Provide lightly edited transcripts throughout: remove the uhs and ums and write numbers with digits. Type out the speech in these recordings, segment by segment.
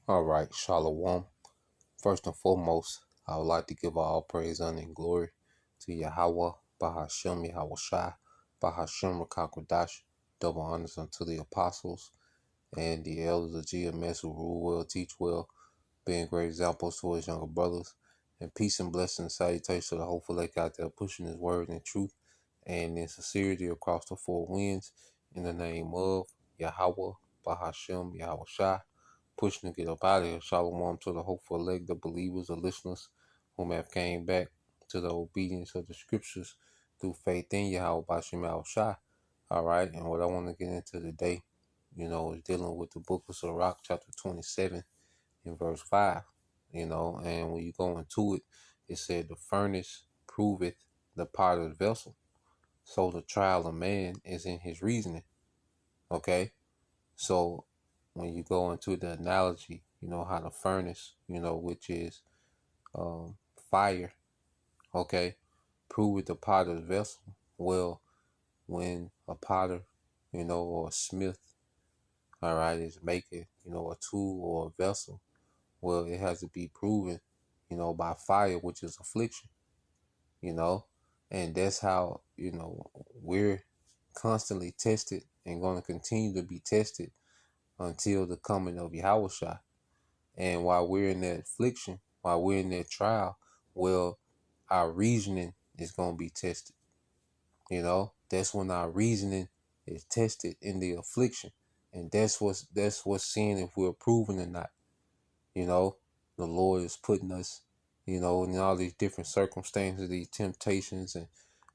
All right, Shalom. First and foremost, I would like to give all praise, honor, and glory to Yahweh, Bahashem, Yahweh Shai, Bahashem, Rakakwadash. Double honors unto the apostles and the elders of GMS who rule well, teach well, being great examples to his younger brothers. And peace and blessing and salutation to the hopeful elect out there pushing his word in truth and in sincerity across the four winds in the name of Yahweh, Bahashem, Yahweh Shai. Pushing to get up out of here. Shalom to the hopeful elect, the believers, the listeners whom have came back to the obedience of the scriptures through faith in Yahweh Bashim Al Shai. All right, and what I want to get into today, is dealing with the book of Sirach, chapter 27, in verse 5. And when you go into it, it said, the furnace proveth the potter's vessel. So the trial of man is in his reasoning. Okay? So when you go into the analogy, how the furnace, which is fire, okay, proveth the potter's vessel. Well, when a potter, or a smith, all right, is making, a tool or a vessel, well, it has to be proven, by fire, which is affliction, you know, and that's how, we're constantly tested and going to continue to be tested until the coming of Yahushua. And while we're in that affliction, while we're in that trial, well, our reasoning is going to be tested. That's when our reasoning is tested in the affliction. And that's what's seeing if we're proven or not. The Lord is putting us, in all these different circumstances, these temptations, and,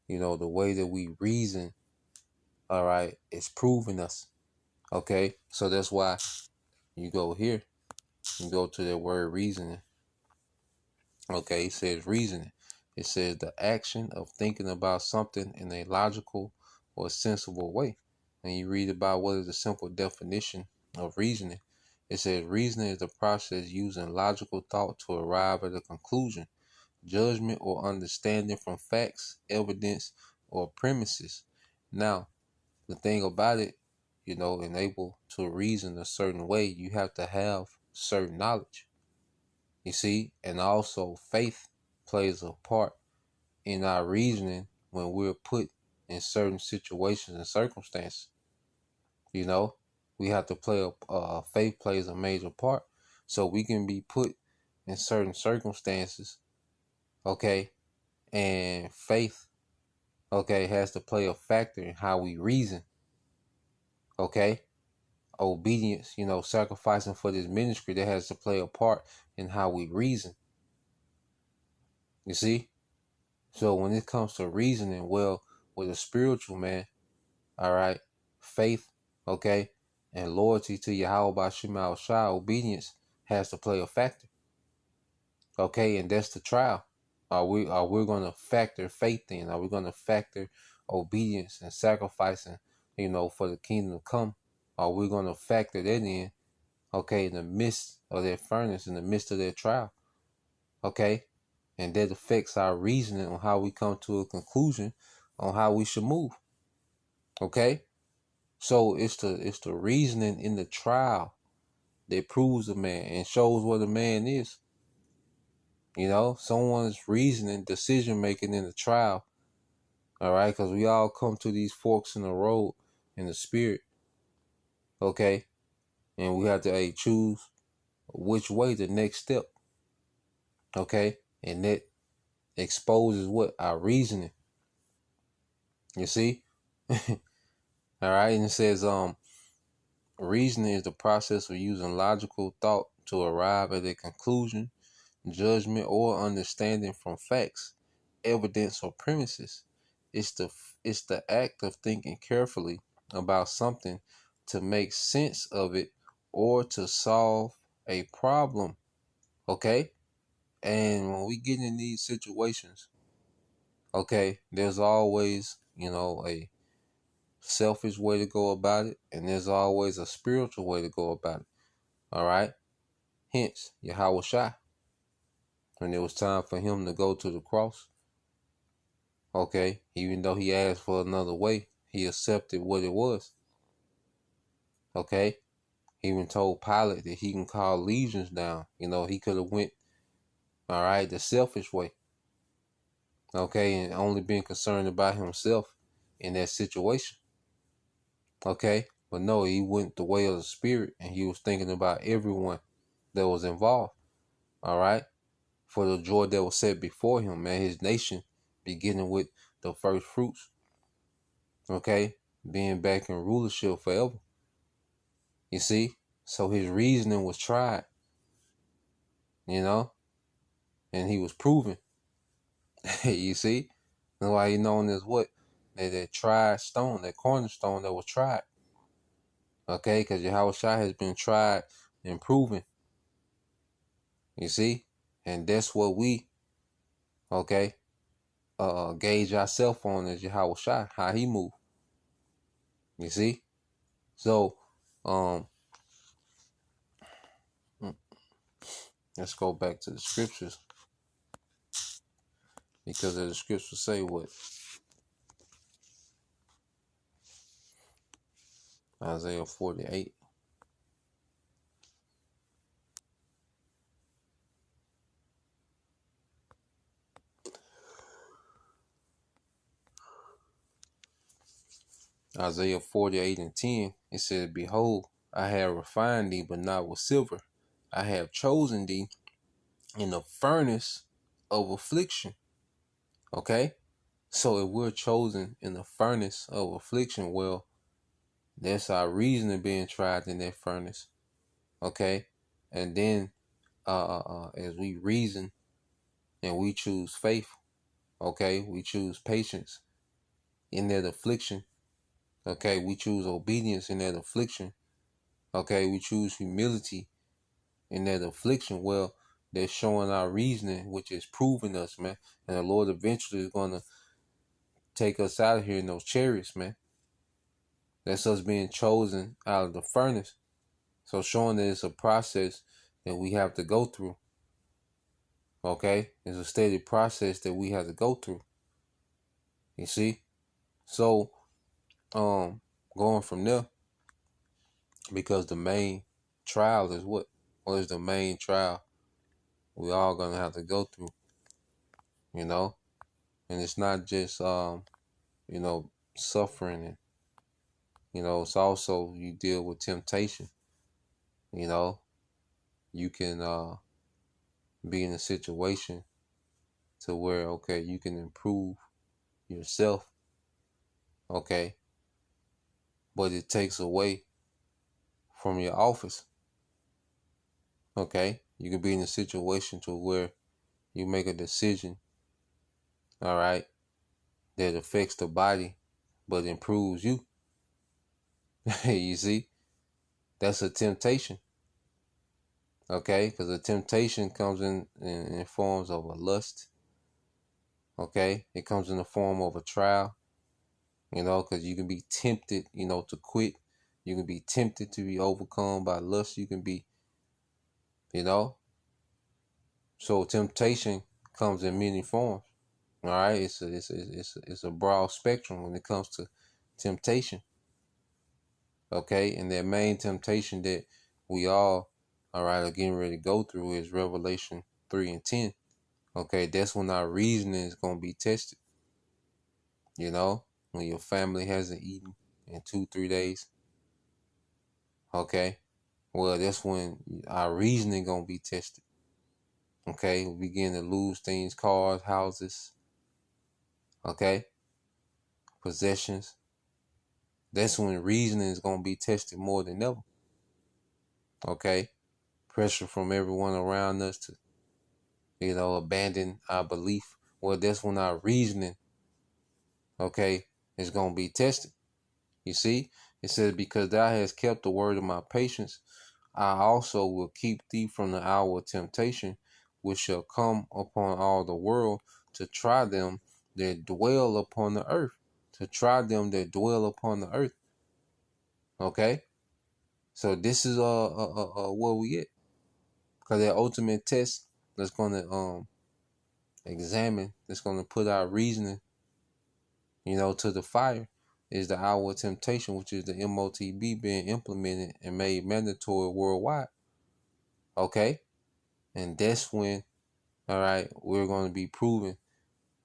the way that we reason, all right, is proving us. Okay. So that's why you go here, you go to that word reasoning. Okay, it says reasoning. It says the action of thinking about something in a logical or sensible way. And you read about what is the simple definition of reasoning. It says reasoning is the process using logical thought to arrive at a conclusion, judgment, or understanding from facts, evidence, or premises. Now, the thing about it, enable to reason a certain way, you have to have certain knowledge. You see, and also faith plays a part in our reasoning when we're put in certain situations and circumstances. We have to play faith plays a major part, so we can be put in certain circumstances, okay, and faith, okay, has to play a factor in how we reason, okay. Obedience, sacrificing for this ministry, that has to play a part in how we reason. You see? So when it comes to reasoning, well, with a spiritual man, all right, faith, okay, and loyalty to Yahweh Bashim Al Shai, obedience has to play a factor. Okay, and that's the trial. Are we gonna factor faith in? Are we gonna factor obedience and sacrificing, for the kingdom to come? Are we gonna factor that in, okay, in the midst of that furnace, in the midst of that trial? Okay? And that affects our reasoning on how we come to a conclusion on how we should move. Okay? So it's the reasoning in the trial that proves a man and shows what a man is. Someone's reasoning, decision making in the trial. All right, because we all come to these forks in the road in the spirit. Okay? And we have to choose which way, the next step. Okay? And that exposes what? Our reasoning. You see? All right, and it says, reasoning is the process of using logical thought to arrive at a conclusion, judgment, or understanding from facts, evidence, or premises. It's the act of thinking carefully about something to make sense of it or to solve a problem. Okay, and when we get in these situations, okay, there's always a selfish way to go about it, and there's always a spiritual way to go about it. All right. Hence, Yahweh Shai, when it was time for him to go to the cross, okay, even though he asked for another way, he accepted what it was. Okay. He even told Pilate that he can call legions down. He could have went, all right, the selfish way, okay, and only been concerned about himself in that situation, okay. But no, he went the way of the Spirit, and he was thinking about everyone that was involved, all right, for the joy that was set before him, man, his nation, beginning with the first fruits, okay, being back in rulership forever. You see? So his reasoning was tried, you know, and he was proven. You see? That's why he known as what? That tried stone, that cornerstone that was tried. Okay? Because Yahweh Shai has been tried and proven. You see? And that's what we, okay, gauge ourselves on as Yahweh Shai, how he move. You see? So, let's go back to the scriptures. Because the scriptures say what? Isaiah 48. Isaiah 48 and 10, it said, Behold, I have refined thee, but not with silver. I have chosen thee in the furnace of affliction. Okay? So if we're chosen in the furnace of affliction, well, that's our reason being tried in that furnace. Okay? And then as we reason and we choose faith, okay, we choose patience in that affliction. Okay, we choose obedience in that affliction. Okay, we choose humility in that affliction. Well, they're showing our reasoning, which is proving us, man. And the Lord eventually is going to take us out of here in those chariots, man. That's us being chosen out of the furnace. So showing that it's a process that we have to go through. Okay? It's a steady process that we have to go through. You see? So, going from there, because the main trial is what? What is the main trial we all gonna have to go through, you know? And it's not just suffering, and it's also you deal with temptation. You know, you can be in a situation to where, okay, you can improve yourself, okay, but it takes away from your office. Okay, you can be in a situation to where you make a decision, all right, that affects the body but improves you. You see, that's a temptation. Okay, because a temptation comes in forms of a lust. Okay, it comes in the form of a trial, because you can be tempted, to quit. You can be tempted to be overcome by lust. You can be, you know, so temptation comes in many forms. All right, it's a broad spectrum when it comes to temptation. Okay, and that main temptation that we all right, are getting ready to go through is Revelation 3 and 10. Okay, that's when our reasoning is going to be tested. When your family hasn't eaten in 2-3 days. Okay, well, that's when our reasoning going to be tested. Okay, we begin to lose things, cars, houses, okay, possessions. That's when reasoning is going to be tested more than ever. Okay, pressure from everyone around us to, abandon our belief. Well, that's when our reasoning, okay, is going to be tested. You see, it says, because thou hast kept the word of my patience, I also will keep thee from the hour of temptation, which shall come upon all the world to try them that dwell upon the earth. To try them that dwell upon the earth. Okay? So this is where we at. Because that ultimate test that's going to examine, that's going to put our reasoning, to the fire. is the hour of temptation, which is the MOTB being implemented and made mandatory worldwide. Okay? And that's when, all right, we're going to be proven,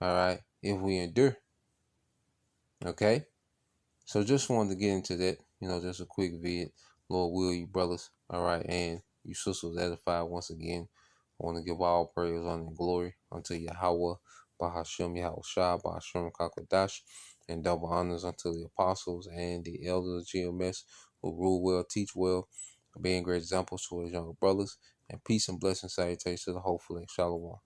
all right, if we endure. Okay? So just wanted to get into that, just a quick vid. Lord will, you brothers, all right, and you sisters edified once again. I want to give all praise, honor, and glory unto Yahweh, Bahashem Yahweh Shah, Bahashem Kakodash, and double honors unto the apostles and the elders of GMS who rule well, teach well, being great examples to his younger brothers, and peace and blessing salutations to the hopeful and Shalom.